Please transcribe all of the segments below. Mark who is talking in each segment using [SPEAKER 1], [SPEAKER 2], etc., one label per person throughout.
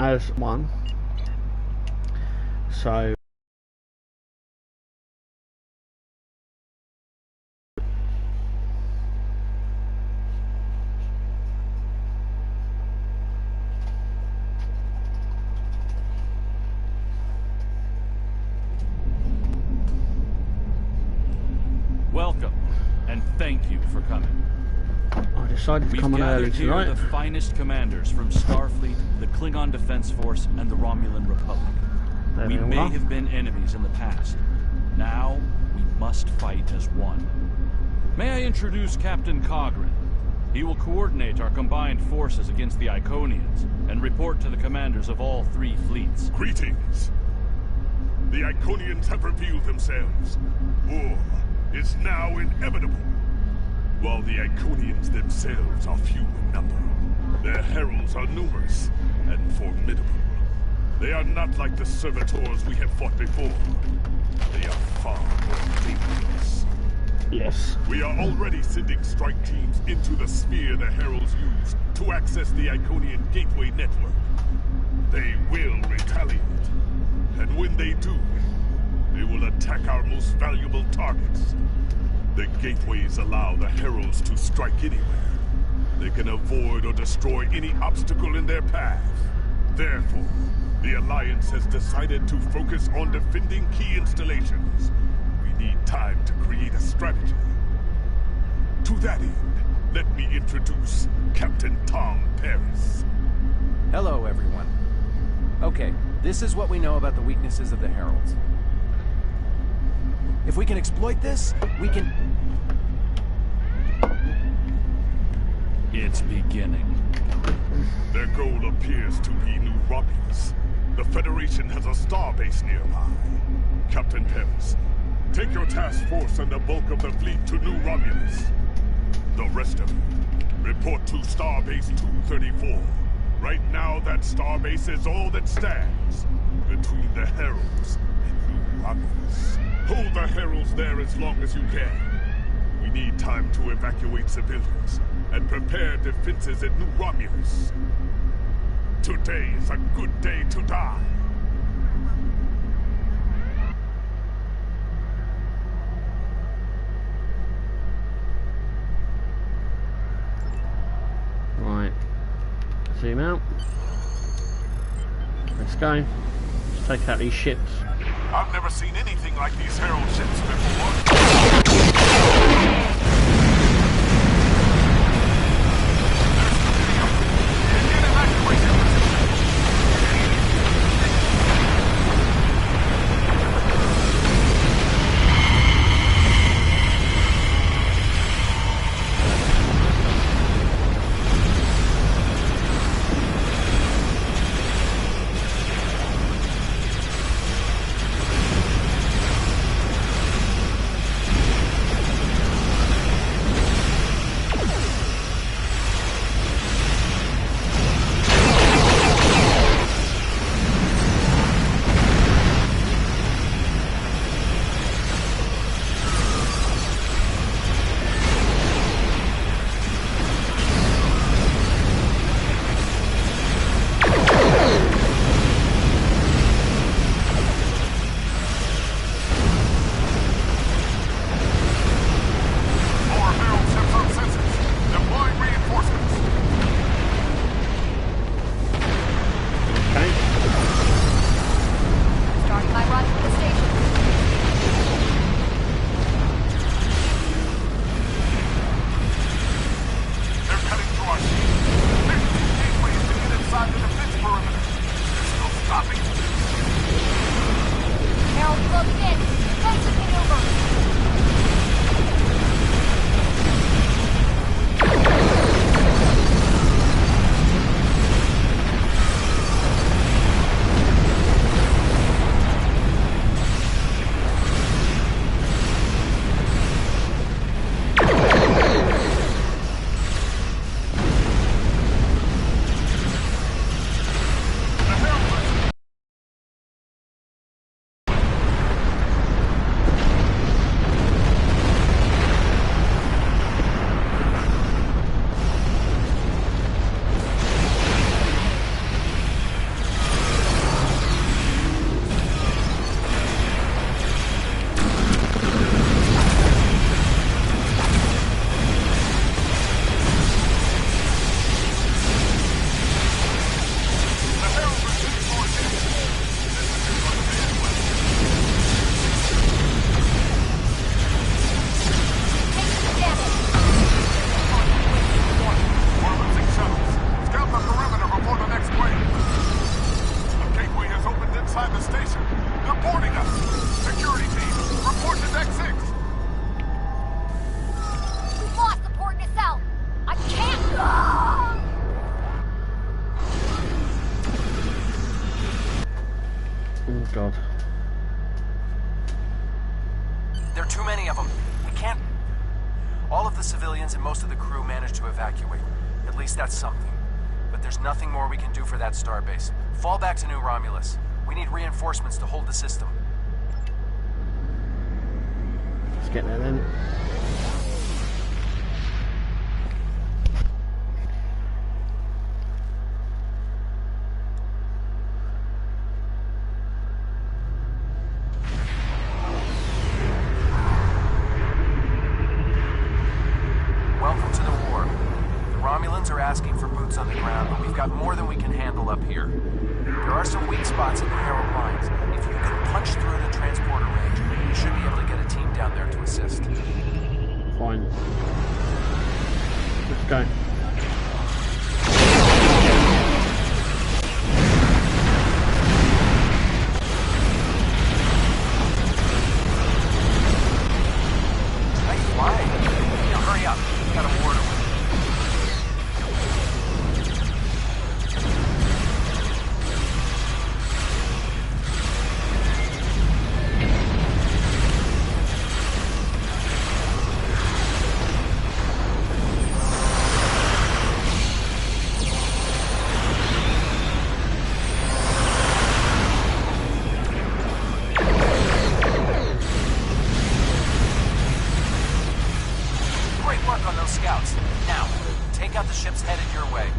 [SPEAKER 1] as one. So
[SPEAKER 2] welcome, and thank you for coming.
[SPEAKER 1] I decided to
[SPEAKER 2] We've
[SPEAKER 1] come on early
[SPEAKER 2] gathered here
[SPEAKER 1] tonight.
[SPEAKER 2] the finest commanders from Starfleet, the Klingon Defense Force, and the Romulan Republic.
[SPEAKER 1] There
[SPEAKER 2] We
[SPEAKER 1] we
[SPEAKER 2] may
[SPEAKER 1] are.
[SPEAKER 2] have been enemies in the past. Now, we must fight as one. May I introduce Captain Cogran? He will coordinate our combined forces against the Iconians and report to the commanders of all 3 fleets.
[SPEAKER 3] Greetings. The Iconians have revealed themselves. War is now inevitable. While the Iconians themselves are few in number, their heralds are numerous and formidable. They are not like the servitors we have fought before. They are far more dangerous.
[SPEAKER 1] Yes.
[SPEAKER 3] We are already sending strike teams into the sphere the heralds use to access the Iconian gateway network. They will retaliate. And when they do, they will attack our most valuable targets. The gateways allow the heralds to strike anywhere. They can avoid or destroy any obstacle in their path. Therefore, the Alliance has decided to focus on defending key installations. We need time to create a strategy. To that end, let me introduce Captain Tom Paris.
[SPEAKER 4] Hello, everyone. Okay, this is what we know about the weaknesses of the Heralds. If we can exploit this, we can...
[SPEAKER 2] It's beginning.
[SPEAKER 3] Their goal appears to be New Romulus. The Federation has a starbase nearby. Captain Paris, take your task force and the bulk of the fleet to New Romulus. The rest of you, report to Starbase 234. Right now, that starbase is all that stands between the Heralds and New Romulus. Hold the Heralds there as long as you can. We need time to evacuate civilians and prepare defenses at New Romulus. Today is a good day to die.
[SPEAKER 1] Right. Zoom out. Let's go. Let's take out these ships.
[SPEAKER 3] I've never seen anything like these Herald ships before.
[SPEAKER 1] Oh god.
[SPEAKER 4] There are too many of them. We can't... All of the civilians and most of the crew managed to evacuate. At least that's something. But there's nothing more we can do for that starbase. Fall back to New Romulus. We need reinforcements to hold the system.
[SPEAKER 1] Let's get there then.
[SPEAKER 4] Welcome to the war. The Romulans are asking for boots on the ground, but we've got more than we can handle up here. There are some weak spots in the Herald lines. If you can punch through the transporter range, you should be able to get a team down there to assist.
[SPEAKER 1] Fine. Let's go.
[SPEAKER 4] Nice flying. Now hurry up. Got a warder with me. Great work on those scouts. Now, take out the ships headed your way.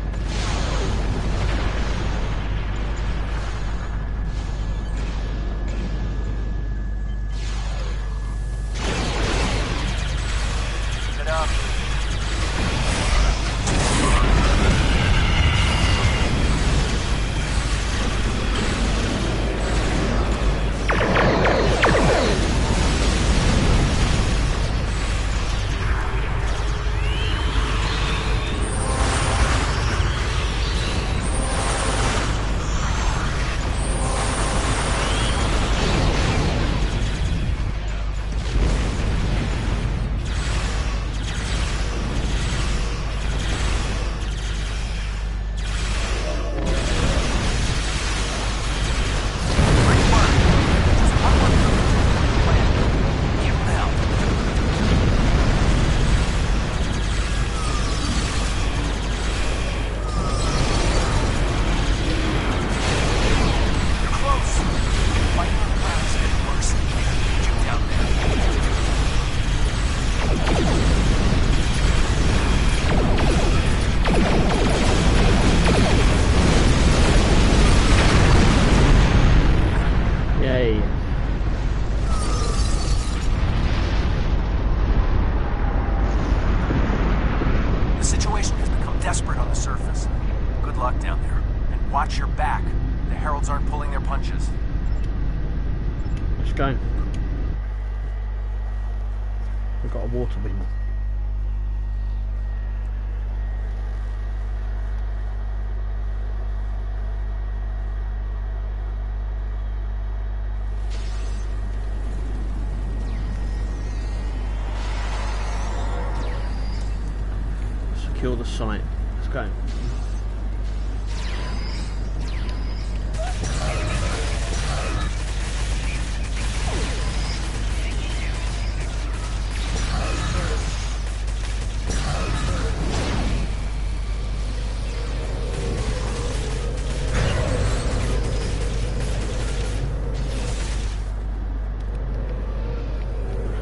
[SPEAKER 4] Keep it up.
[SPEAKER 1] Yay.
[SPEAKER 4] The situation has become desperate on the surface. Good luck down there. And watch your back. The Heralds aren't pulling their punches.
[SPEAKER 1] Let's go. We've got a water beam. Secure the site. Let's go.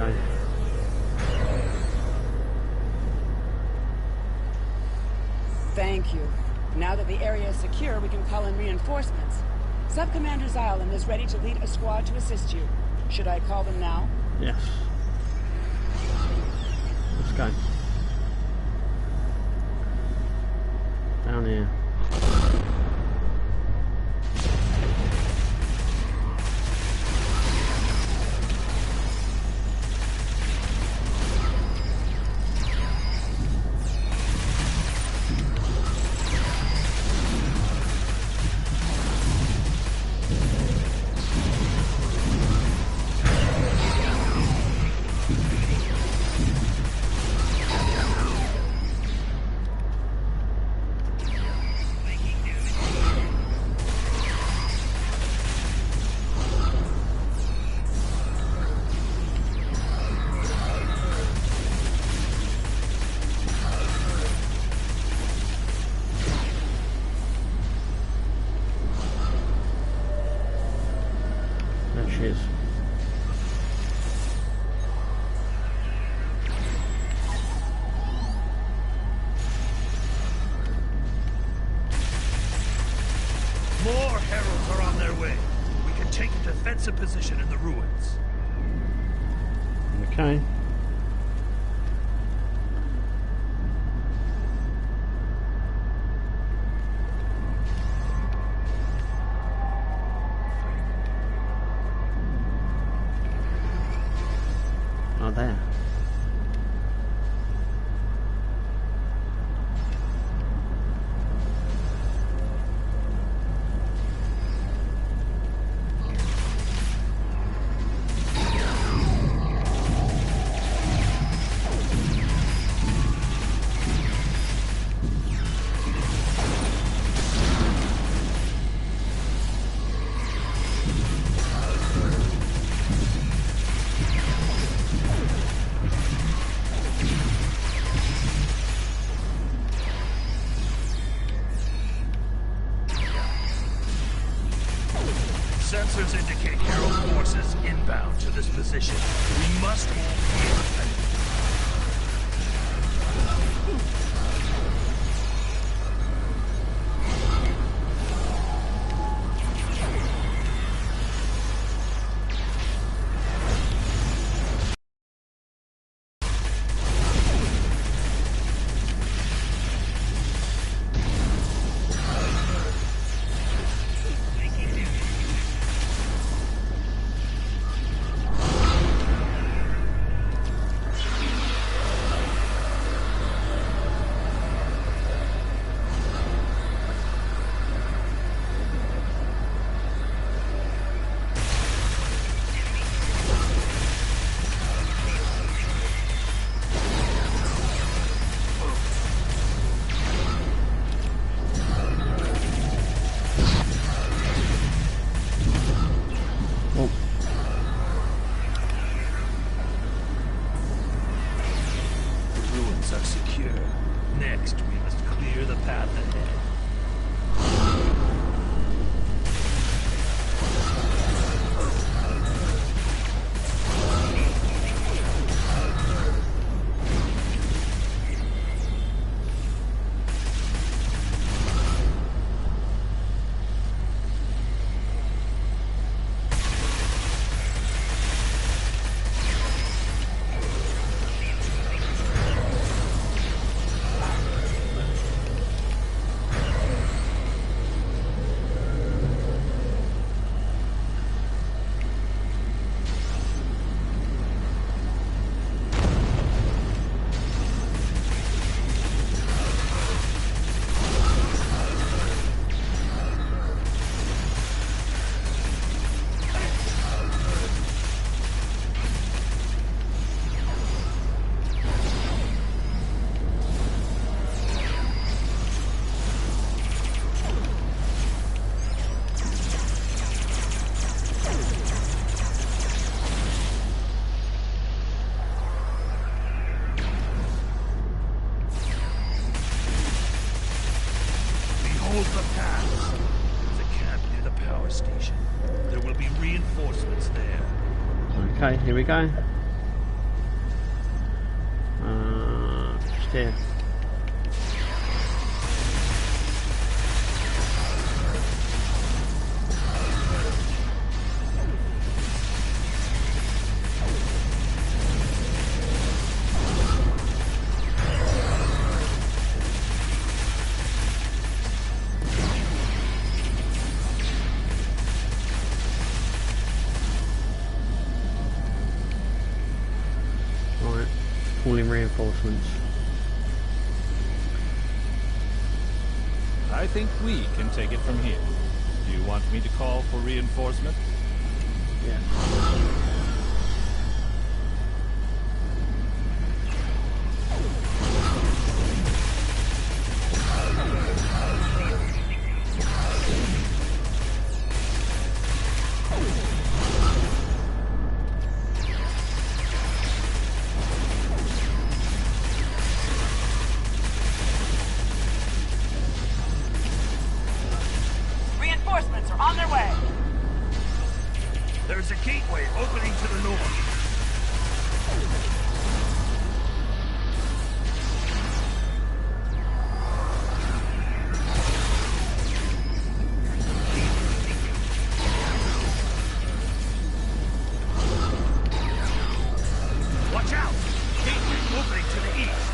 [SPEAKER 1] Okay.
[SPEAKER 5] Thank you. Now that the area is secure, we can call in reinforcements. Sub-Commander Xylan is ready to lead a squad to assist you. Should I call them now?
[SPEAKER 1] Yes. Let's go. Down here. bushes.
[SPEAKER 6] More heralds are on their way. We can take a defensive position in the ruins.
[SPEAKER 1] Okay. Oh, there.
[SPEAKER 6] Sensors indicate Herald forces inbound to this position. We must hold here and next, we must clear the path ahead. Behold the path. There's a camp near the power station. There will be reinforcements there.
[SPEAKER 1] Okay, here we go. Just here. Calling reinforcements.
[SPEAKER 2] I think we can take it from here. Do you want me to call for reinforcement?
[SPEAKER 1] Yeah.
[SPEAKER 5] Reinforcements are on their way.
[SPEAKER 6] There's a gateway opening to the north. Watch out! Gateway opening to the east.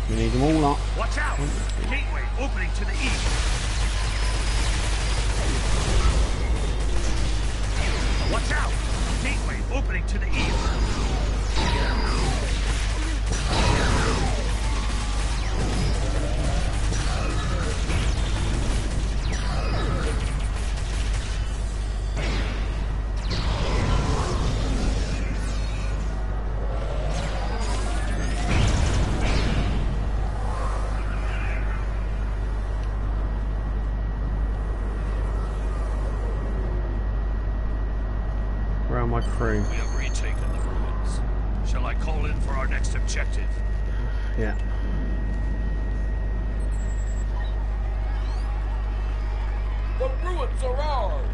[SPEAKER 1] We need them all up.
[SPEAKER 6] Watch out! Gateway opening to the east. Watch out! Gateway opening to the east.
[SPEAKER 1] Where are my crew?
[SPEAKER 6] We have retaken the ruins. Shall I call in for our next objective?
[SPEAKER 1] Yeah.
[SPEAKER 7] The ruins are ours!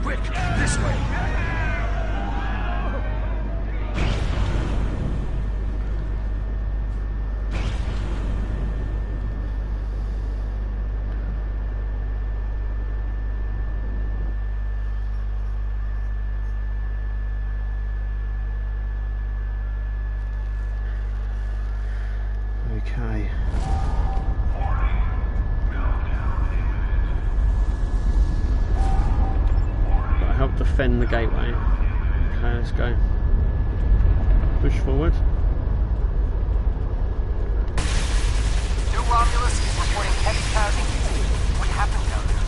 [SPEAKER 6] Quick, this way!
[SPEAKER 1] Okay. Gotta help defend the gateway. Okay, let's go. Push forward.
[SPEAKER 4] New Romulus is reporting heavy casualties. What happened down there?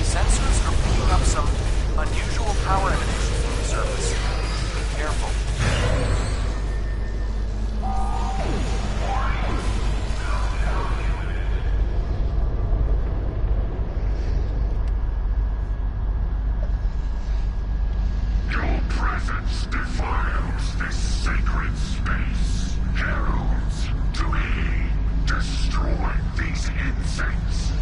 [SPEAKER 4] Sensors are picking up some unusual power emanations from the surface. Be careful.
[SPEAKER 3] Your presence defiles this sacred space. Heralds, to aid, destroy these insects.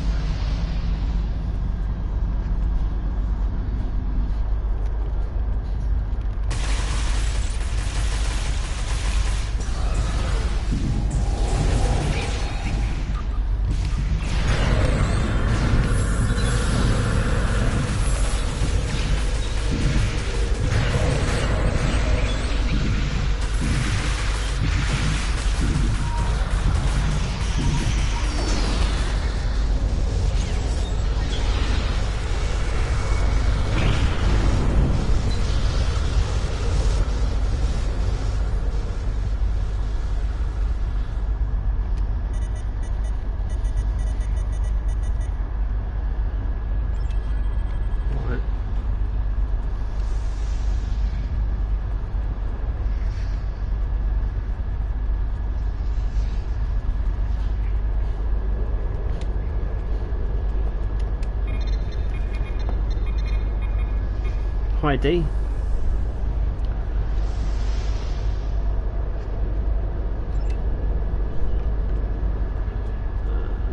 [SPEAKER 1] tidy.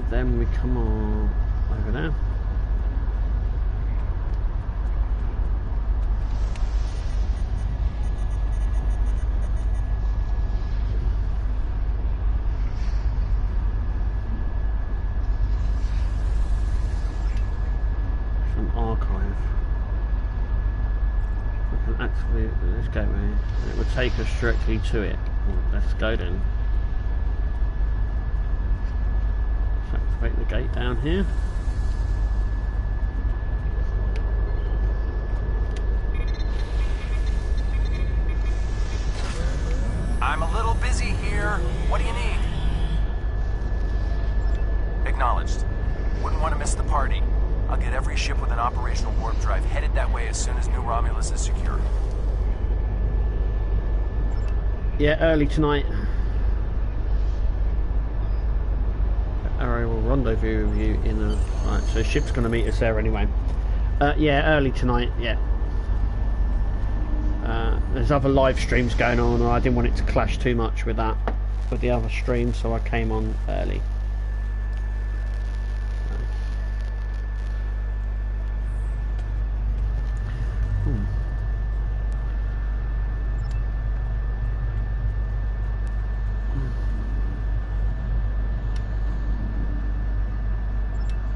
[SPEAKER 1] Then we come on over there. Some archive. We can actually, let's go there. It would take us directly to it. Well, let's go then. Activate the gate down here.
[SPEAKER 4] I'm a little busy here. What do you need? Acknowledged. Wouldn't want to miss the party. I'll get every ship with an operational warp drive headed that way as soon as New Romulus is secure.
[SPEAKER 1] Yeah, early tonight. I will rendezvous with you in a... Right, so ship's going to meet us there anyway. Yeah, early tonight, yeah. There's other live streams going on, and I didn't want it to clash too much with that, with the other stream, so I came on early.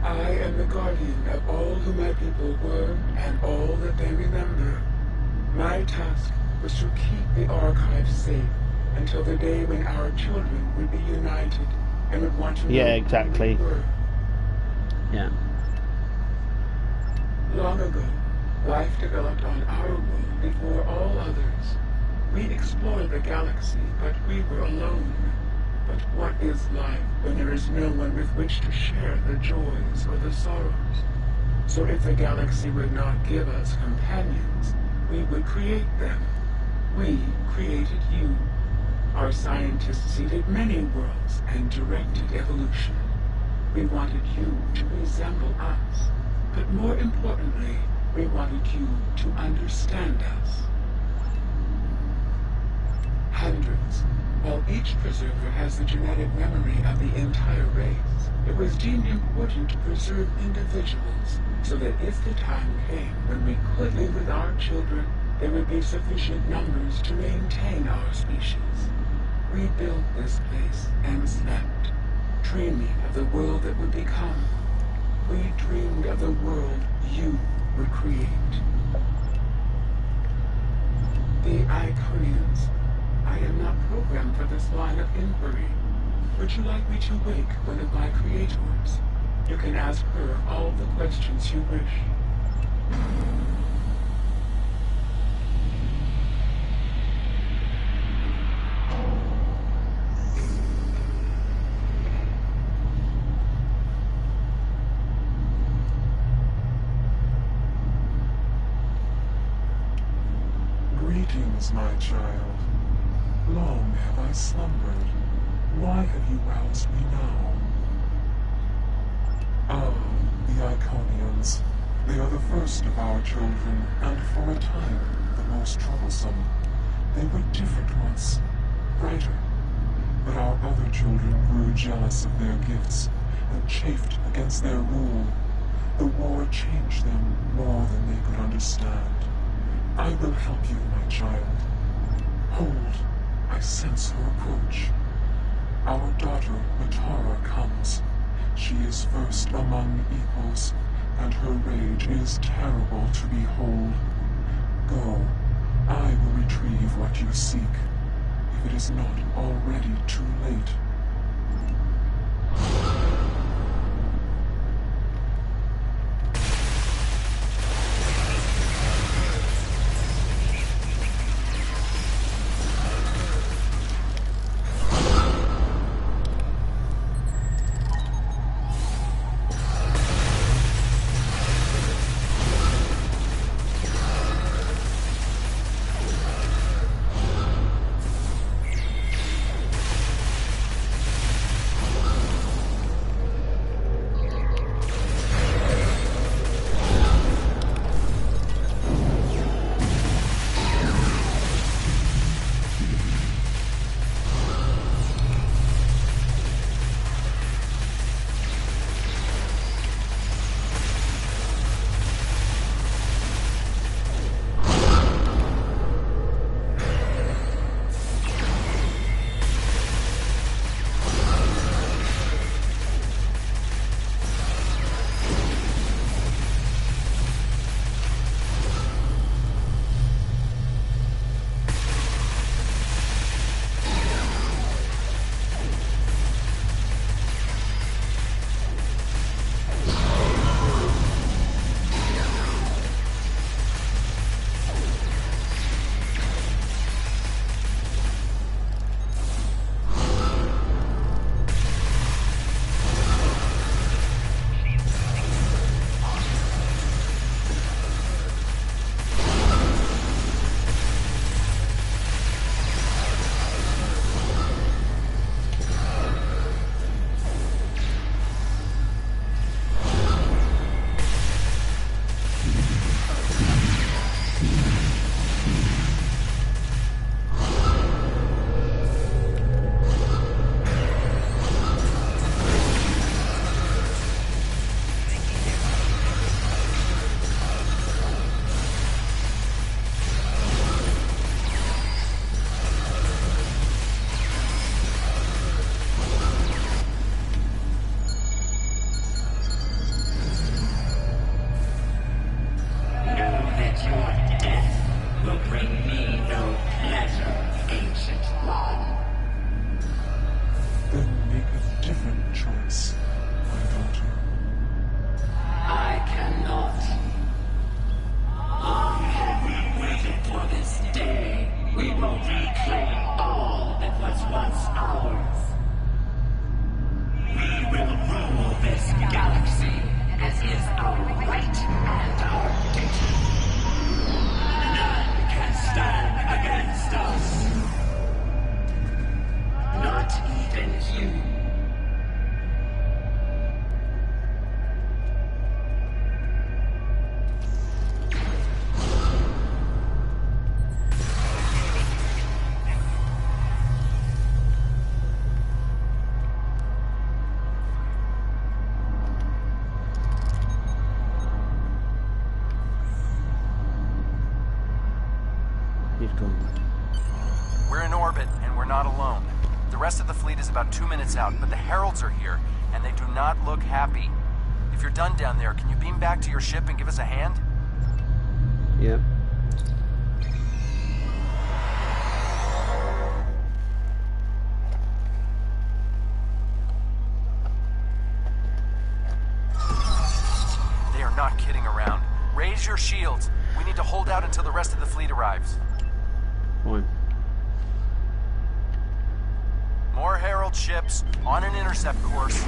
[SPEAKER 8] I am the guardian of all who my people were and all that they remember. My task was to keep the archive safe until the day when our children would be united and would want to know
[SPEAKER 1] exactly.
[SPEAKER 8] who we were.
[SPEAKER 1] Yeah.
[SPEAKER 8] Long ago, life developed on our world before all others. We explored the galaxy, but we were alone. But what is life when there is no one with which to share the joys or the sorrows? So if the galaxy would not give us companions, we would create them. We created you. Our scientists seeded many worlds and directed evolution. We wanted you to resemble us. But more importantly, we wanted you to understand us. Hundreds. While each preserver has the genetic memory of the entire race, it was deemed important to preserve individuals so that if the time came when we could live with our children, there would be sufficient numbers to maintain our species. We built this place and slept, dreaming of the world that would become. We dreamed of the world you would create. The Iconians. I am not programmed for this line of inquiry. Would you like me to wake one of my creators? You can ask her all the questions you wish. Greetings, my child. Long have I slumbered. Why have you roused me now? Ah, the Iconians. They are the first of our children, and for a time, the most troublesome. They were different once, brighter. But our other children grew jealous of their gifts, and chafed against their rule. The war changed them more than they could understand. I will help you, my child. Hold. I sense her approach. Our daughter, Matara, comes. She is first among equals, and her rage is terrible to behold. Go. I will retrieve what you seek, if it is not already too late.
[SPEAKER 1] Cool.
[SPEAKER 4] We're in orbit, and we're not alone. The rest of the fleet is about 2 minutes out, but the Heralds are here, and they do not look happy. If you're done down there, can you beam back to your ship and give us a hand?
[SPEAKER 1] Yep.
[SPEAKER 4] They are not kidding around. Raise your shields. We need to hold out until the rest of the fleet arrives.
[SPEAKER 1] Fine.
[SPEAKER 4] More Herald ships on an intercept course.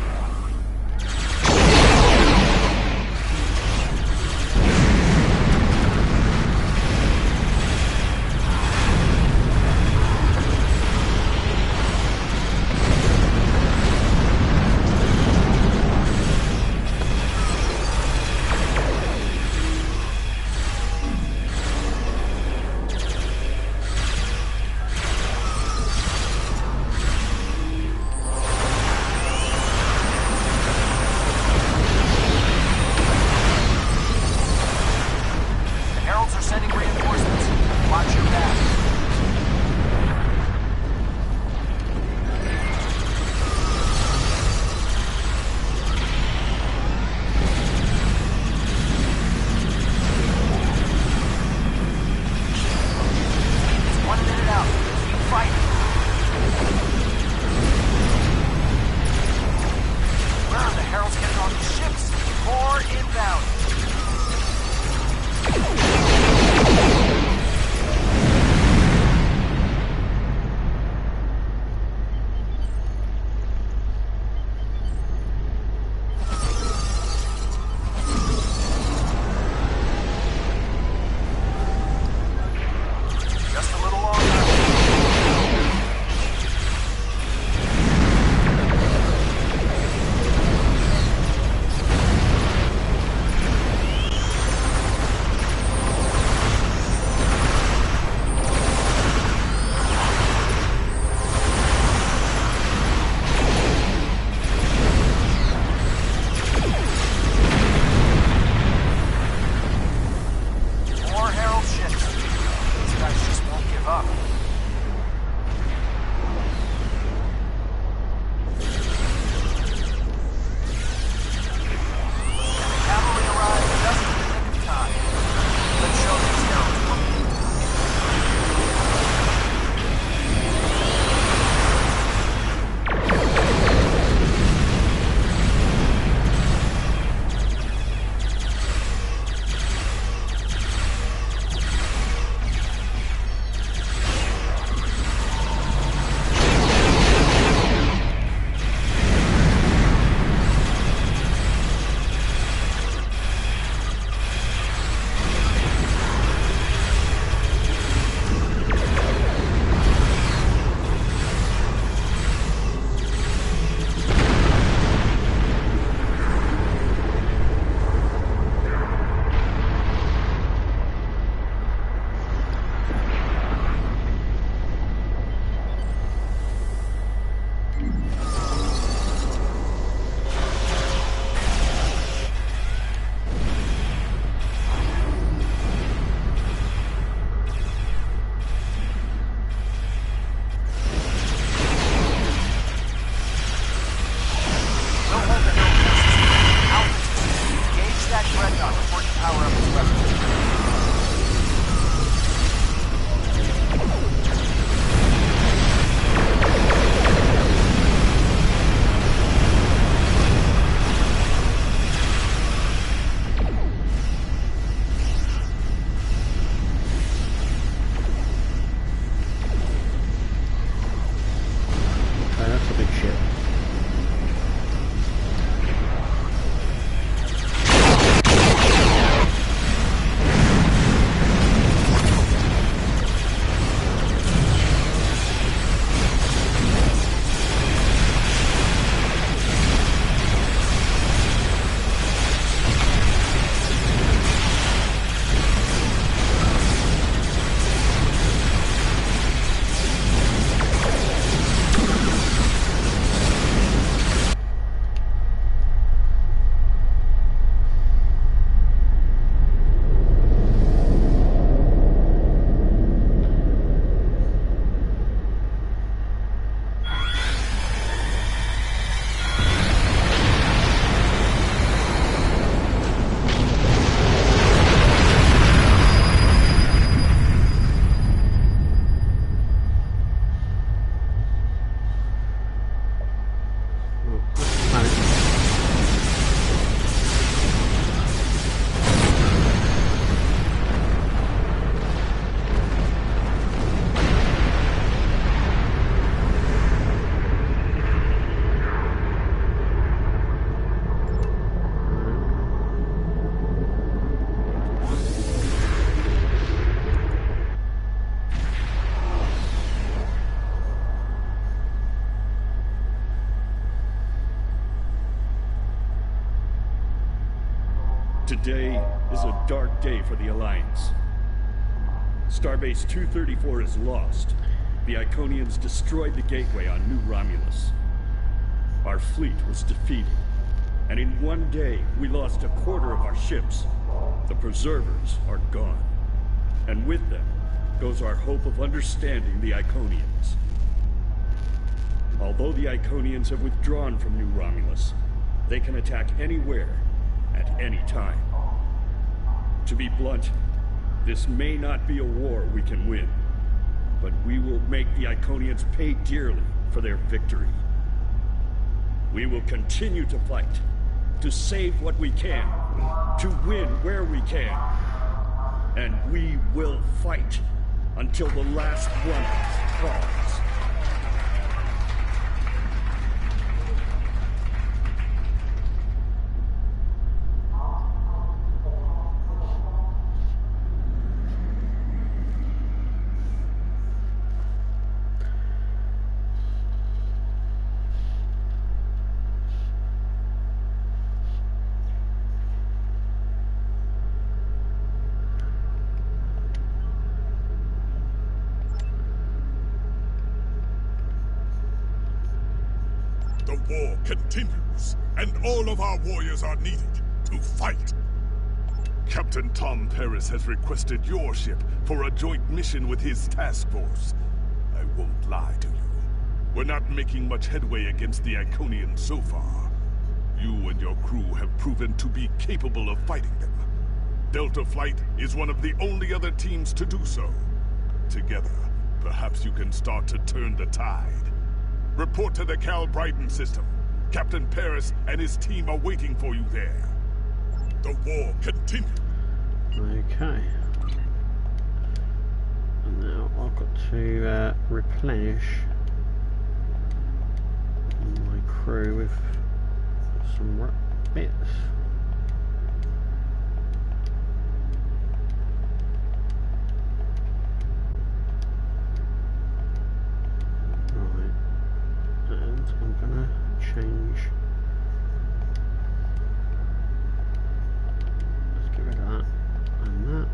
[SPEAKER 9] Today is a dark day for the Alliance. Starbase 234 is lost. The Iconians destroyed the gateway on New Romulus. Our fleet was defeated, and in one day we lost a quarter of our ships. The preservers are gone, and with them goes our hope of understanding the Iconians. Although the Iconians have withdrawn from New Romulus, they can attack anywhere, at any time. To be blunt, this may not be a war we can win, but we will make the Iconians pay dearly for their victory. We will continue to fight, to save what we can, to win where we can. And we will fight until the last one of us falls.
[SPEAKER 3] The war continues, and all of our warriors are needed to fight. Captain Tom Paris has requested your ship for a joint mission with his task force. I won't lie to you. We're not making much headway against the Iconians so far. You and your crew have proven to be capable of fighting them. Delta Flight is one of the only other teams to do so. Together, perhaps you can start to turn the tide. Report to the Cal Bryden system. Captain Paris and his team are waiting for you there. The war continues.
[SPEAKER 1] Okay. And now I've got to replenish my crew with some bits. I'm gonna change. Let's get rid of that and that.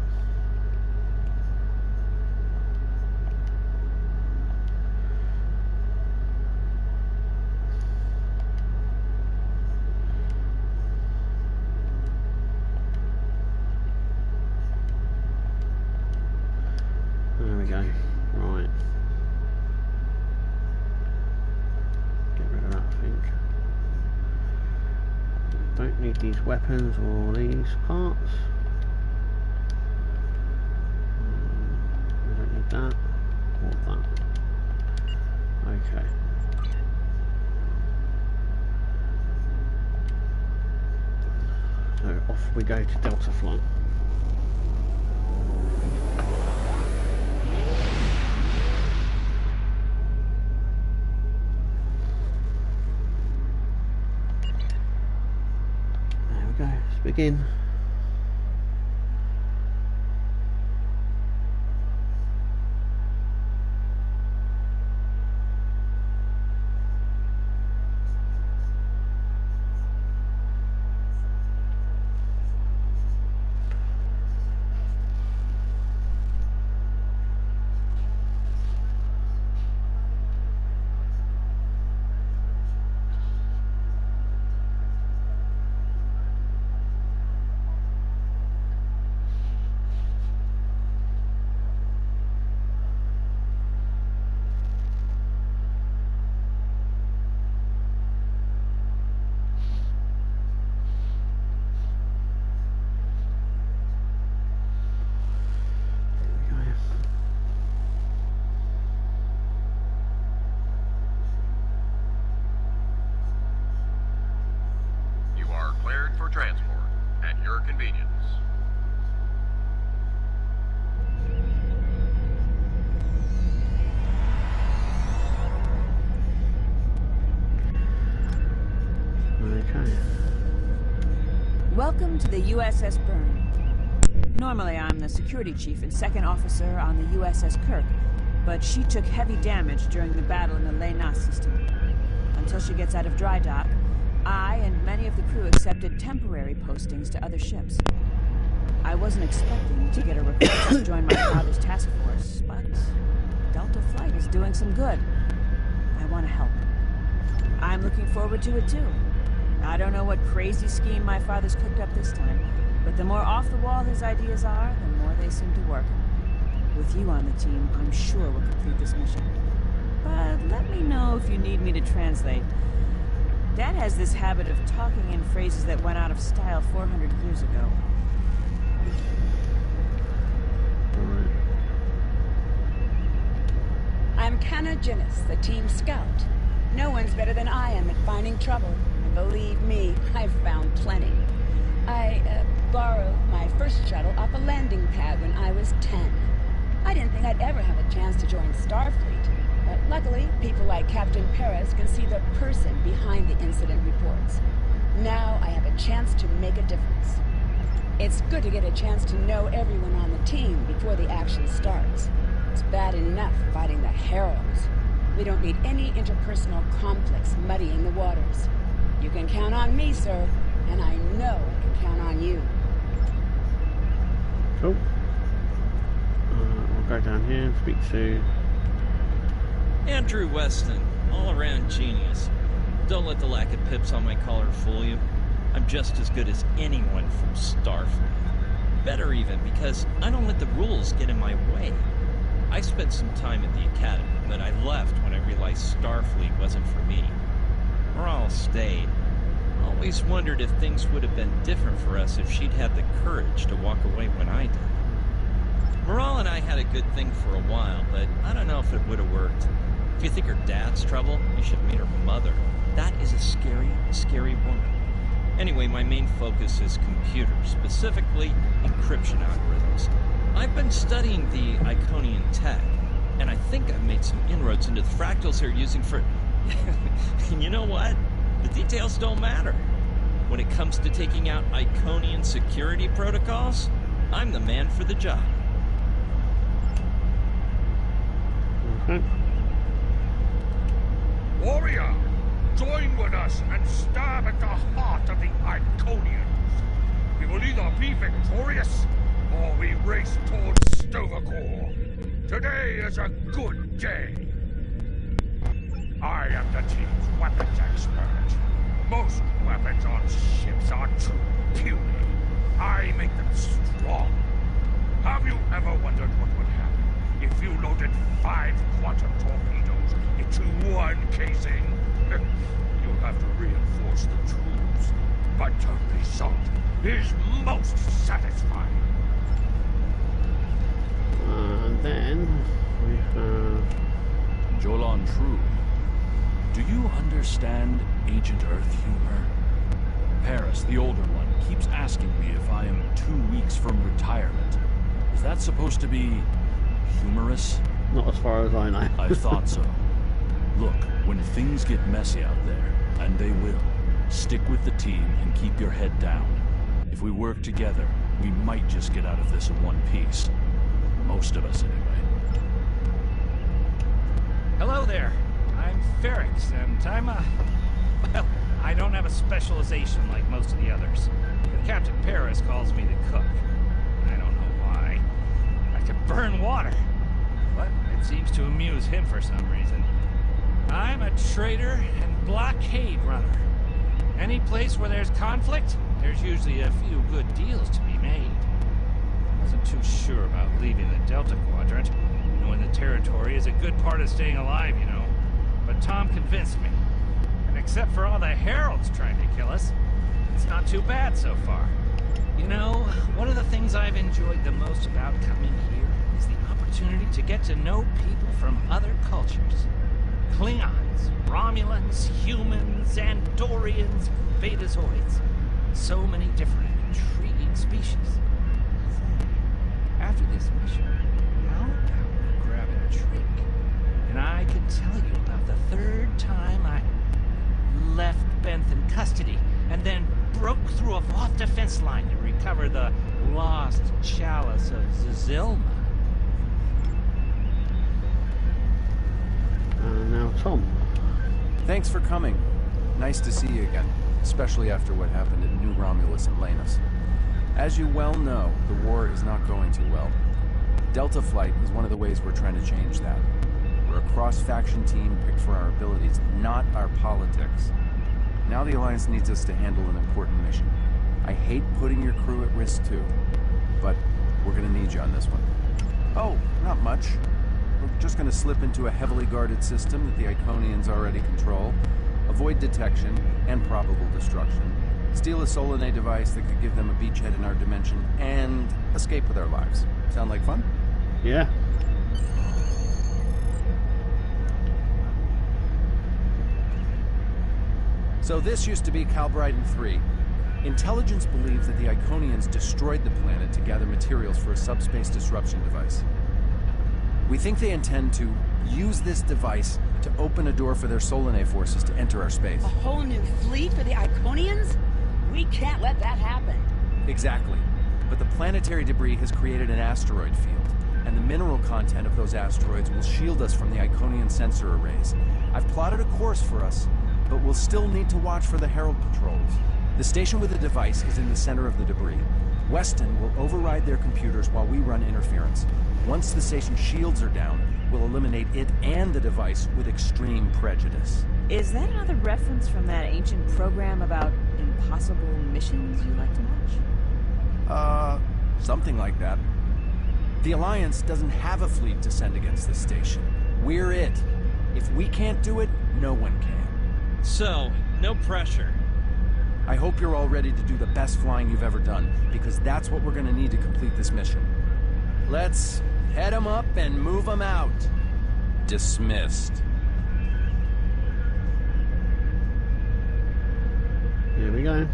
[SPEAKER 1] There we go. Right. Don't need these weapons or these parts. We don't need that or that. Okay. So off we go to Delta Flight. Begin.
[SPEAKER 10] transport at your convenience.
[SPEAKER 1] Okay.
[SPEAKER 11] Welcome to the USS Byrne. Normally I'm the security chief and second officer on the USS Kirk, but she took heavy damage during the battle in the Lena system. Until she gets out of dry dock, I and many of the crew accepted temporary postings to other ships. I wasn't expecting to get a request to join my father's task force, but Delta Flight is doing some good. I want to help. I'm looking forward to it too. I don't know what crazy scheme my father's cooked up this time, but the more off the wall his ideas are, the more they seem to work. With you on the team, I'm sure we'll complete this mission. But let me know if you need me to translate. Dad has this habit of talking in phrases that went out of style 400 years ago.
[SPEAKER 5] I'm Kanna Jinnis, the team scout. No one's better than I am at finding trouble. And believe me, I've found plenty. I borrowed my first shuttle off a landing pad when I was 10. I didn't think I'd ever have a chance to join Starfleet. But luckily, people like Captain Perez can see the person behind the incident reports. Now I have a chance to make a difference. It's good to get a chance to know everyone on the team before the action starts. It's bad enough fighting the Heralds. We don't need any interpersonal conflicts muddying the waters. You can count on me, sir, and I know I can count on you.
[SPEAKER 1] Cool. We'll go down here and speak to...
[SPEAKER 12] Andrew Weston, all-around genius. Don't let the lack of pips on my collar fool you. I'm just as good as anyone from Starfleet. Better even, because I don't let the rules get in my way. I spent some time at the Academy, but I left when I realized Starfleet wasn't for me. Morale stayed. Always wondered if things would have been different for us if she'd had the courage to walk away when I did. Morale and I had a good thing for a while, but I don't know if it would have worked. If you think her dad's trouble, you should meet her mother. That is a scary, scary woman. Anyway, my main focus is computers, specifically encryption algorithms. I've been studying the Iconian tech, and I think I've made some inroads into the fractals they're using for... You know what? The details don't matter. When it comes to taking out Iconian security protocols, I'm the man for the job.
[SPEAKER 6] Warrior, join with us and stab at the heart of the Iconians. We will either be victorious, or we race towards Stovercore. Today is a good day. I am the team's weapons expert. Most weapons on ships are too puny. I make them strong. Have you ever wondered what would happen if you loaded 5 quantum torpedoes into one casing? You'll have to reinforce the tubes, but the result is most satisfying.
[SPEAKER 1] Then we have
[SPEAKER 2] Jolan True. Do you understand Ancient Earth humor? Paris, the older one, keeps asking me if I am 2 weeks from retirement. Is that supposed to be humorous?
[SPEAKER 1] Not as far as I know.
[SPEAKER 2] I thought so. Look, when things get messy out there, and they will, stick with the team and keep your head down. If we work together, we might just get out of this in one piece. Most of us, anyway.
[SPEAKER 13] Hello there. I'm Ferrix, and I'm well, I don't have a specialization like most of the others. But Captain Paris calls me the cook. I don't know why. I could burn water. But it seems to amuse him for some reason. I'm a trader and blockade runner. Any place where there's conflict, there's usually a few good deals to be made. I wasn't too sure about leaving the Delta Quadrant, knowing the territory is a good part of staying alive, you know. But Tom convinced me. And except for all the Heralds trying to kill us, it's not too bad so far. You know, one of the things I've enjoyed the most about coming here is the opportunity to get to know people from other cultures. Klingons, Romulans, humans, Andorians, Betazoids. So many different and intriguing species. After this mission, how about we grab a drink? And I can tell you about the 3rd time I left Benth in custody, and then broke through a Voth defense line to recover the lost chalice of Zilma.
[SPEAKER 1] now Tom.
[SPEAKER 14] Thanks for coming. Nice to see you again.
[SPEAKER 4] especially after what happened at New Romulus and Lanus. As you well know, the war is not going too well. Delta Flight is one of the ways we're trying to change that. We're a cross-faction team picked for our abilities, not our politics. Now the Alliance needs us to handle an important mission. I hate putting your crew at risk too, but we're gonna need you on this one. Oh, not much. We're just gonna slip into a heavily guarded system that the Iconians already control, avoid detection and probable destruction, steal a Solanae device that could give them a beachhead in our dimension, and escape with our lives. Sound like fun?
[SPEAKER 1] Yeah.
[SPEAKER 4] So this used to be Calbryden 3. Intelligence believes that the Iconians destroyed the planet to gather materials for a subspace disruption device. We think they intend to use this device to open a door for their Solanae forces to enter our space.
[SPEAKER 5] A whole new fleet for the Iconians? We can't let that happen.
[SPEAKER 4] Exactly. But the planetary debris has created an asteroid field, and the mineral content of those asteroids will shield us from the Iconian sensor arrays. I've plotted a course for us, but we'll still need to watch for the Herald patrols. The station with the device is in the center of the debris. Weston will override their computers while we run interference. Once the station shields are down, we'll eliminate it and the device with extreme prejudice.
[SPEAKER 11] Is that another reference from that ancient program about impossible missions you like to watch?
[SPEAKER 4] Something like that. The Alliance doesn't have a fleet to send against this station. We're it. If we can't do it, no one can.
[SPEAKER 12] So, no pressure.
[SPEAKER 4] I hope you're all ready to do the best flying you've ever done, because that's what we're gonna need to complete this mission. Let's head 'em up and move 'em out. Dismissed.
[SPEAKER 1] Here we go.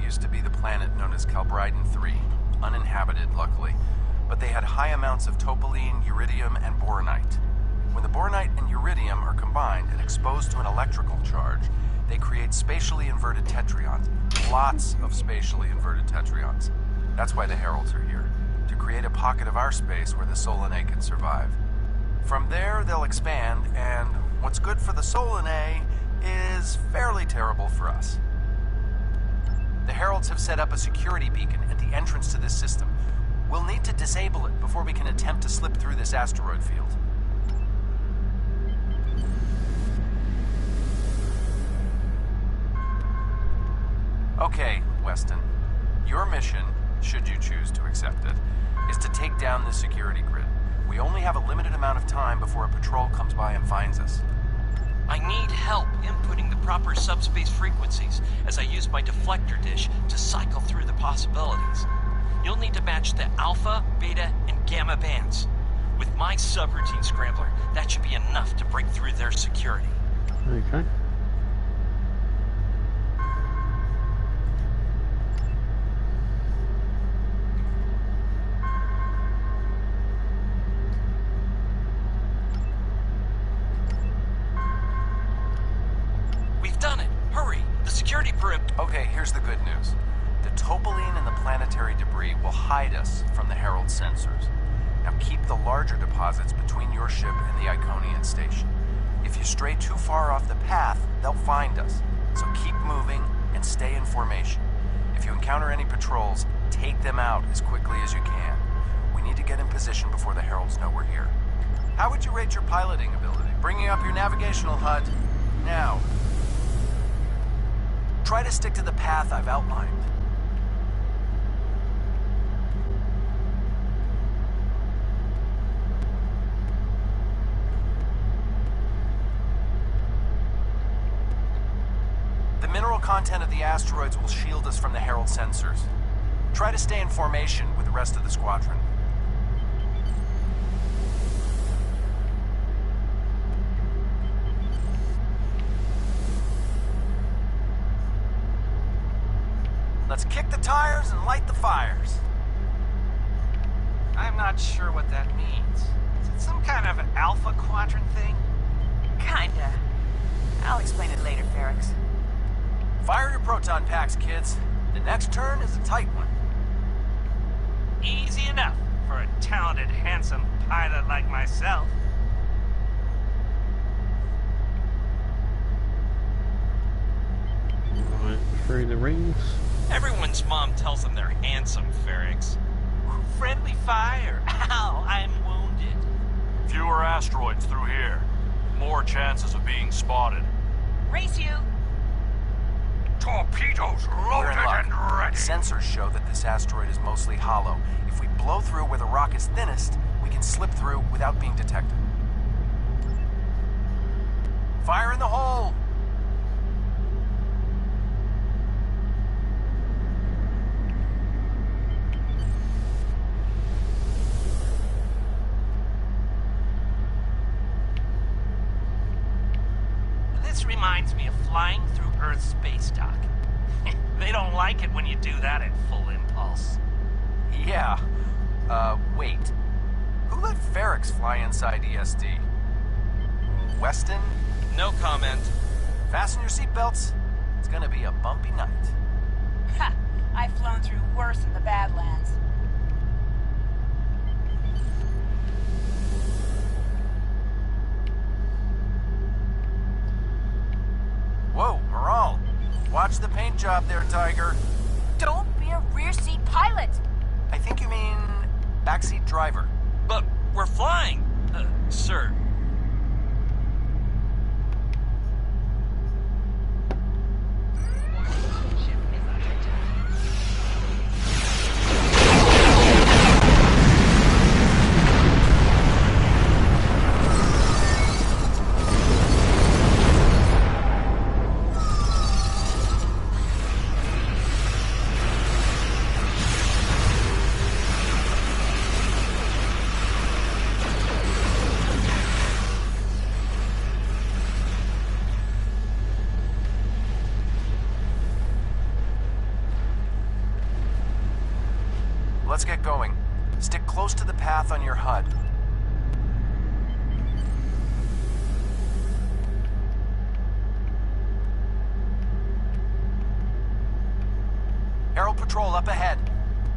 [SPEAKER 4] Used to be the planet known as Calbryden 3, uninhabited luckily, but they had high amounts of topoline, uridium, and boronite. When the boronite and uridium are combined and exposed to an electrical charge, they create spatially inverted tetrions. Lots of spatially inverted tetrions. That's why the Heralds are here, to create a pocket of our space where the Solanae can survive. From there, they'll expand, and what's good for the Solanae is fairly terrible for us. The Heralds have set up a security beacon at the entrance to this system. We'll need to disable it before we can attempt to slip through this asteroid field. Okay, Weston. Your mission, should you choose to accept it, is to take down this security grid. We only have a limited amount of time before a patrol comes by and finds us.
[SPEAKER 12] I need help inputting the proper subspace frequencies as I use my deflector dish to cycle through the possibilities. You'll need to match the alpha, beta, and gamma bands. With my subroutine scrambler, that should be enough to break through their security.
[SPEAKER 1] Okay.
[SPEAKER 4] Okay, here's the good news. The topoline and the planetary debris will hide us from the Herald sensors. Now keep the larger deposits between your ship and the Iconian station. If you stray too far off the path, they'll find us. So keep moving and stay in formation. If you encounter any patrols, take them out as quickly as you can. We need to get in position before the Heralds know we're here. How would you rate your piloting ability? Bringing up your navigational HUD now. Try to stick to the path I've outlined. content of the asteroids will shield us from the Herald sensors. Try to stay in formation with the rest of the squadron. Let's kick the tires and light the fires.
[SPEAKER 13] I'm not sure what that means. Is it some kind of alpha quadrant thing?
[SPEAKER 11] Kinda. I'll explain it later, Ferrix.
[SPEAKER 4] Fire your proton packs, kids. The next turn is a tight one.
[SPEAKER 13] Easy enough for a talented, handsome pilot like myself.
[SPEAKER 1] Right, through the rings.
[SPEAKER 12] Everyone's mom tells them they're handsome, Ferrix.
[SPEAKER 13] Friendly fire. Ow, I'm wounded.
[SPEAKER 2] Fewer asteroids through here. More chances of being spotted.
[SPEAKER 11] Race you!
[SPEAKER 6] Torpedoes
[SPEAKER 4] We're
[SPEAKER 6] loaded
[SPEAKER 4] in luck.
[SPEAKER 6] and ready.
[SPEAKER 4] Sensors show that this asteroid is mostly hollow. If we blow through where the rock is thinnest, we can slip through without being detected. Fire in the hole!
[SPEAKER 13] This reminds me of flying through Earth's space dock. They don't like it when you do that at full impulse.
[SPEAKER 4] Yeah. Wait. Who let Ferrix fly inside ESD? Weston?
[SPEAKER 12] No comment.
[SPEAKER 4] Fasten your seatbelts. It's gonna be a bumpy night.
[SPEAKER 5] Ha! I've flown through worse in the Badlands.
[SPEAKER 4] Whoa, Moral. Watch the paint job there, Tiger.
[SPEAKER 11] Don't be a rear seat pilot!
[SPEAKER 4] I think you mean backseat driver.
[SPEAKER 12] But we're flying, sir.
[SPEAKER 4] Let's get going. Stick close to the path on your HUD. Herald Patrol up ahead.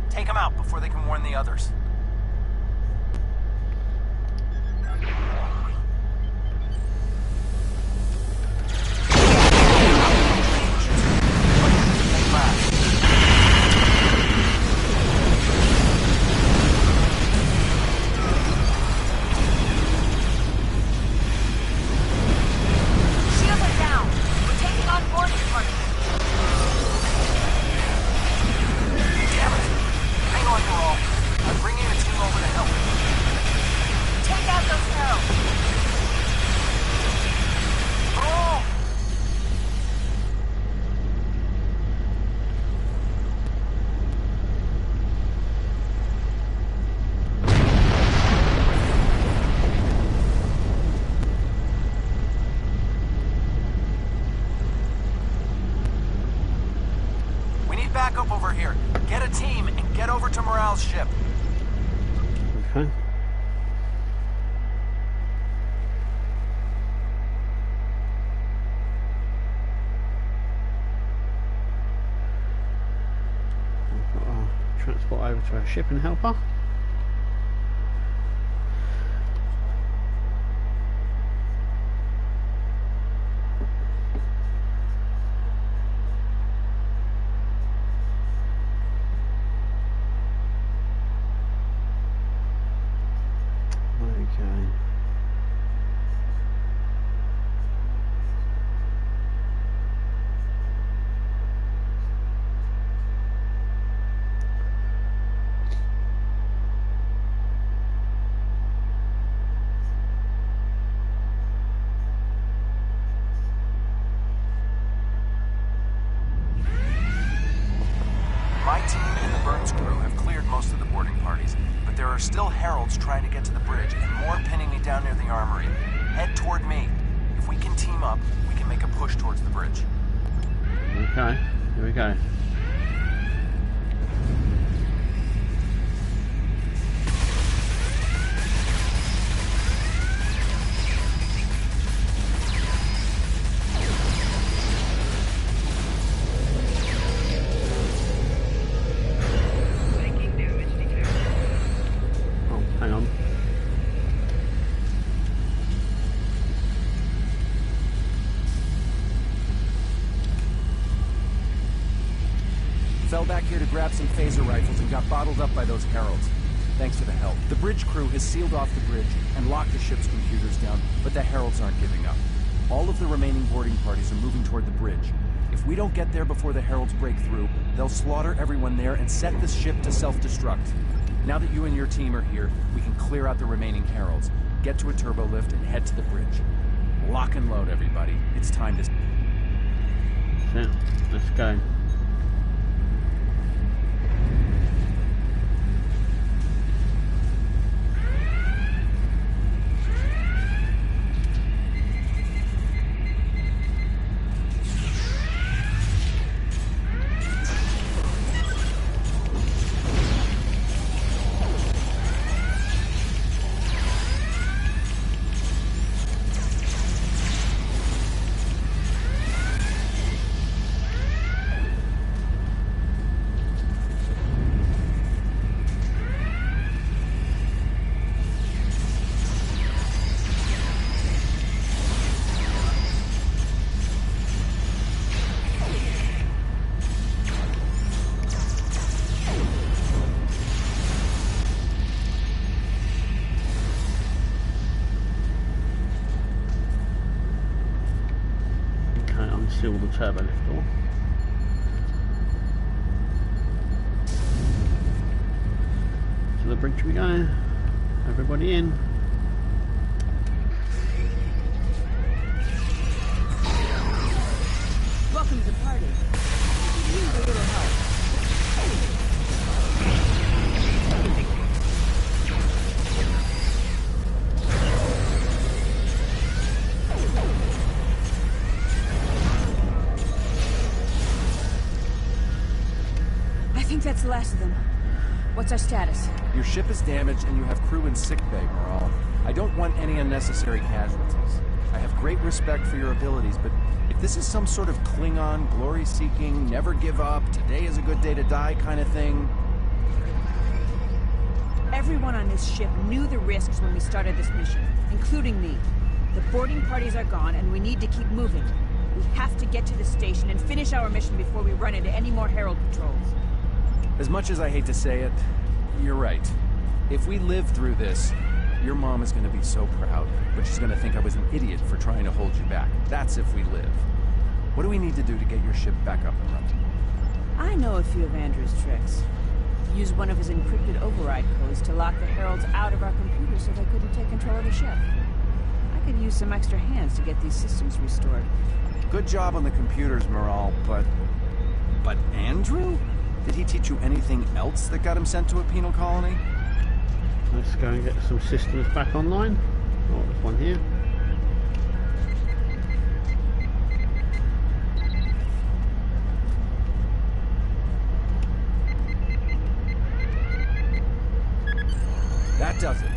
[SPEAKER 4] Take them out before they can warn the others. Backup over here. Get a team and get over to Morale's ship.
[SPEAKER 1] Okay. We've got our transport over to our ship and helper. Okay.
[SPEAKER 4] are still heralds trying to get to the bridge, and more pinning me down near the armory. Head toward me. If we can team up, we can make a push towards the bridge.
[SPEAKER 1] Okay, here we go.
[SPEAKER 4] Fell back here to grab some phaser rifles and got bottled up by those heralds. Thanks for the help. The bridge crew has sealed off the bridge and locked the ship's computers down, but the heralds aren't giving up. All of the remaining boarding parties are moving toward the bridge. If we don't get there before the heralds break through, they'll slaughter everyone there and set this ship to self-destruct. Now that you and your team are here, we can clear out the remaining heralds, get to a turbo lift, and head to the bridge. Lock and load, everybody. It's time to...
[SPEAKER 1] Yeah, let's go. Unseal the turbo lift door. To the bridge we go. Everybody in.
[SPEAKER 11] Welcome to the party. We need a little help. That's the last of them. What's our status?
[SPEAKER 4] Your ship is damaged and you have crew in sickbay, Morale. I don't want any unnecessary casualties. I have great respect for your abilities, but if this is some sort of Klingon, glory-seeking, never give up, today is a good day to die kind of thing...
[SPEAKER 11] Everyone on this ship knew the risks when we started this mission, including me. The boarding parties are gone and we need to keep moving. We have to get to the station and finish our mission before we run into any more Herald patrols.
[SPEAKER 4] As much as I hate to say it, you're right. If we live through this, your mom is going to be so proud, but she's going to think I was an idiot for trying to hold you back. That's if we live. What do we need to do to get your ship back up and running?
[SPEAKER 11] I know a few of Andrew's tricks. Use one of his encrypted override codes to lock the Heralds out of our computers so they couldn't take control of the ship. I could use some extra hands to get these systems restored.
[SPEAKER 4] Good job on the computers, Morale, but... But Andrew? Did he teach you anything else that got him sent to a penal colony?
[SPEAKER 1] Let's go and get some systems back online. Oh, there's one here.
[SPEAKER 4] That does it.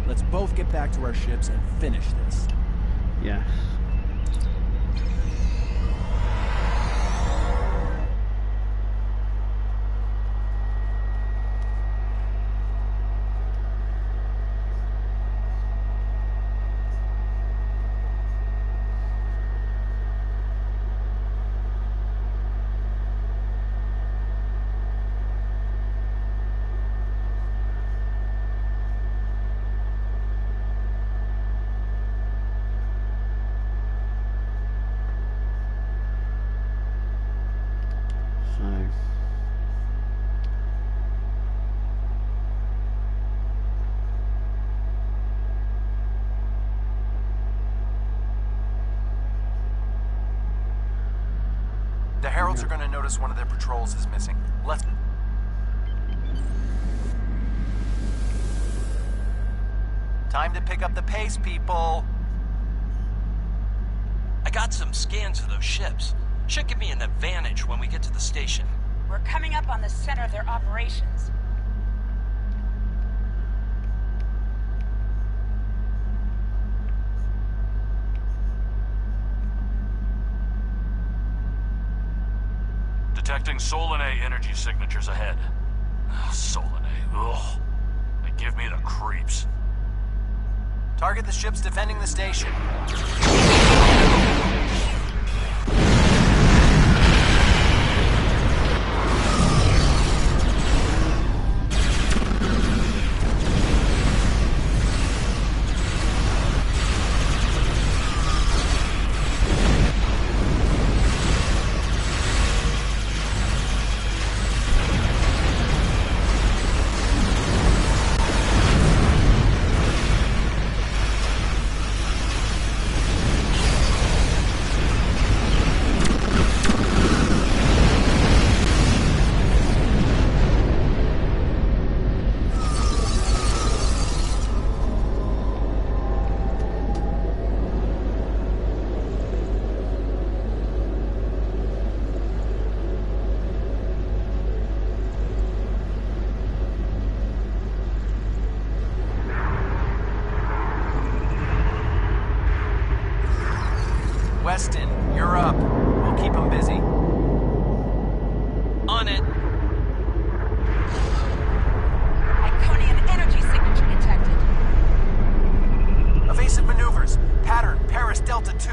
[SPEAKER 4] Let's both get back to our ships and finish this.
[SPEAKER 1] Yes.
[SPEAKER 4] The Heralds are going to notice one of their patrols is missing. Let's... Time to pick up the pace, people.
[SPEAKER 12] I got some scans of those ships. Should give me an advantage when we get to the station.
[SPEAKER 5] We're coming up on the center of their operations.
[SPEAKER 2] Detecting Solanae energy signatures ahead. Solanae, ugh. They give me the creeps.
[SPEAKER 4] Target the ships defending the station. Weston, you're up. We'll keep them busy.
[SPEAKER 12] On it.
[SPEAKER 5] Iconian energy signature detected.
[SPEAKER 4] Evasive maneuvers. Pattern, Paris Delta 2.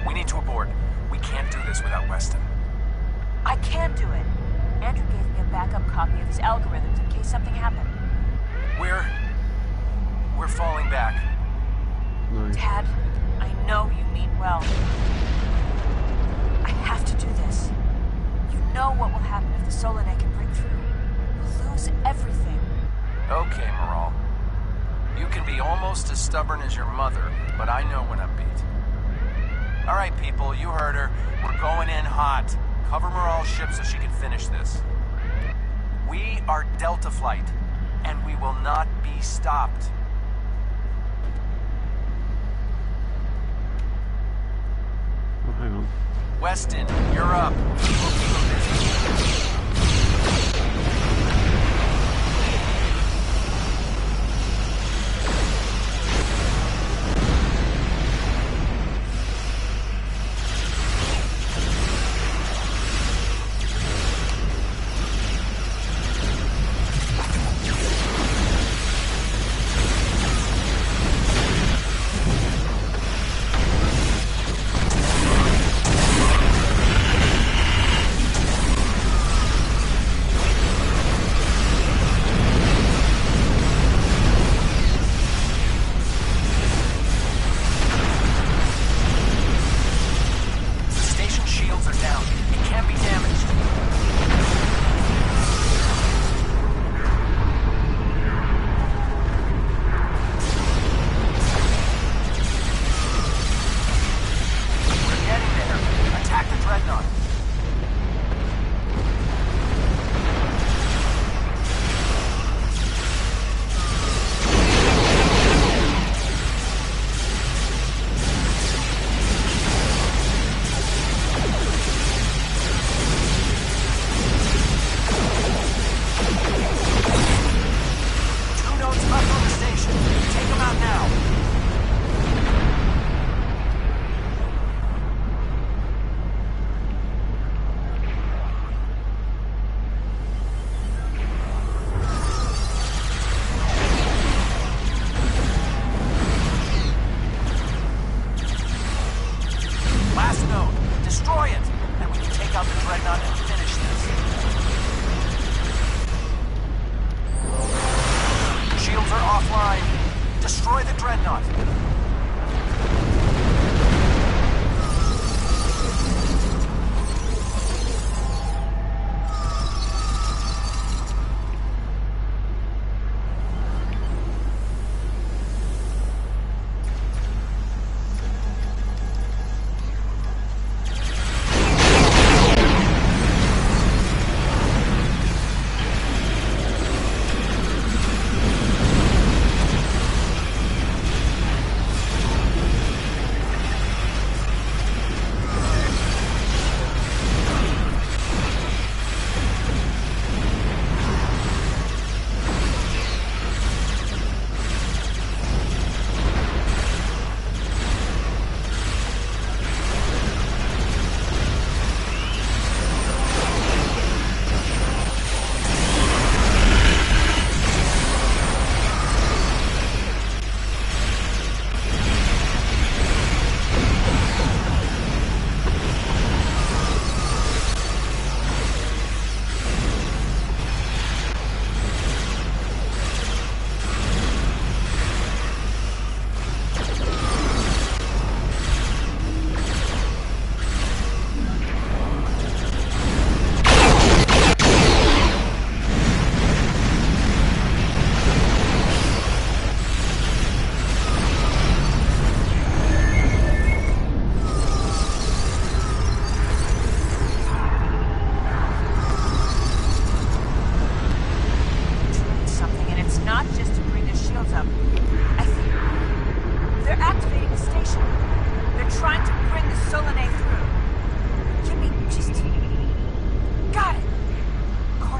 [SPEAKER 4] We need to abort. We can't do this without Weston.
[SPEAKER 11] I can do it. Andrew gave me a backup copy of his algorithms in case something happened.
[SPEAKER 4] We're falling back.
[SPEAKER 1] No.
[SPEAKER 11] Dad, I know you mean well. I have to do this. You know what will happen if the Solanae can break through. We'll lose everything.
[SPEAKER 4] Okay, Moral. You can be almost as stubborn as your mother, but I know when I'm beat. All right, people, you heard her. We're going in hot. Cover Moral's ship so she can finish this. We are Delta Flight, and we will not be stopped.
[SPEAKER 1] Oh, hang on.
[SPEAKER 4] Weston, you're up. We'll keep 'em busy.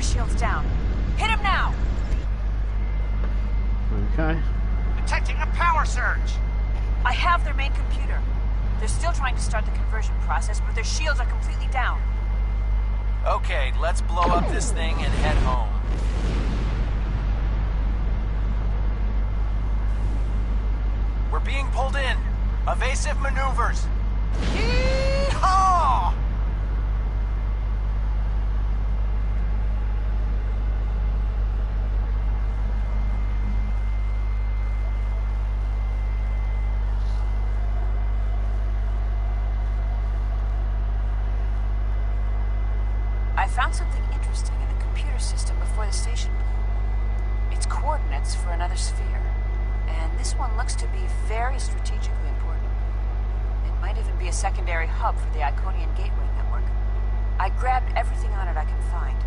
[SPEAKER 11] shields down. Hit him now!
[SPEAKER 1] Okay.
[SPEAKER 13] Detecting a power surge!
[SPEAKER 11] I have their main computer. They're still trying to start the conversion process, but their shields are completely down.
[SPEAKER 4] Okay, let's blow up this thing and head home. We're being pulled in. Evasive maneuvers. Yeehaw!
[SPEAKER 11] I found something interesting in the computer system before the station blew. It's coordinates for another sphere. And this one looks to be very strategically important. It might even be a secondary hub for the Iconian Gateway network. I grabbed everything on it I can find.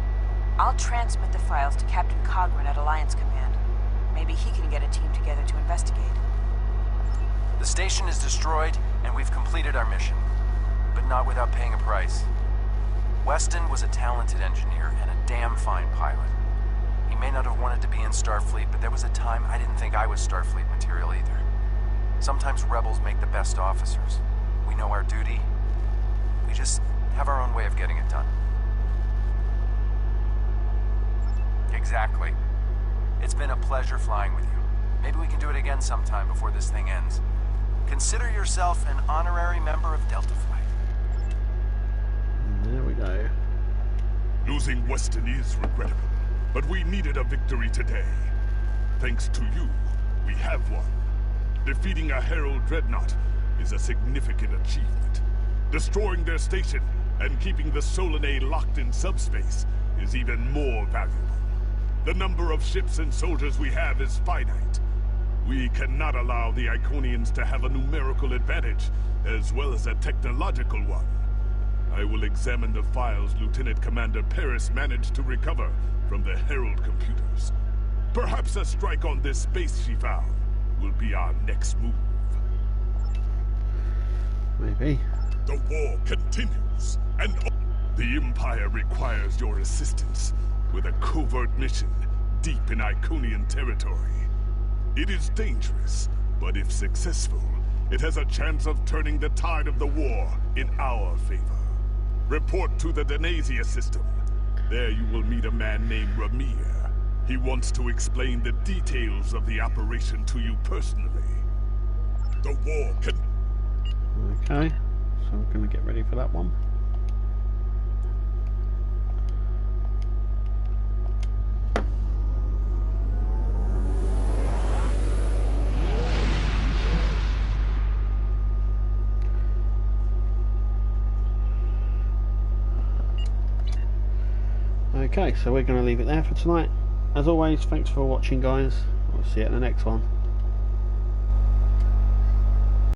[SPEAKER 11] I'll transmit the files to Captain Cogran at Alliance Command. Maybe he can get a team together to investigate.
[SPEAKER 4] The station is destroyed, and we've completed our mission. But not without paying a price. Weston was a talented engineer and a damn fine pilot. He may not have wanted to be in Starfleet, but there was a time I didn't think I was Starfleet material either. Sometimes rebels make the best officers. We know our duty. We just have our own way of getting it done. Exactly. It's been a pleasure flying with you. Maybe we can do it again sometime before this thing ends. Consider yourself an honorary member of Delta Flight.
[SPEAKER 1] There we go.
[SPEAKER 3] Losing Weston is regrettable, but we needed a victory today. Thanks to you, we have one. Defeating a Herald dreadnought is a significant achievement. Destroying their station and keeping the Solanae locked in subspace is even more valuable. The number of ships and soldiers we have is finite. We cannot allow the Iconians to have a numerical advantage, as well as a technological one. I will examine the files Lieutenant Commander Paris managed to recover from the Herald computers. Perhaps a strike on this base she found will be our next move.
[SPEAKER 1] Maybe.
[SPEAKER 3] The war continues, and the Empire requires your assistance with a covert mission deep in Iconian territory. It is dangerous, but if successful, it has a chance of turning the tide of the war in our favor. Report to the Denasia system. There you will meet a man named Ramir. He wants to explain the details of the operation to you personally. The war can...
[SPEAKER 1] Okay, so I'm going to get ready for that one. Okay, so we're going to leave it there for tonight. As always, thanks for watching, guys. I'll see you at the next one.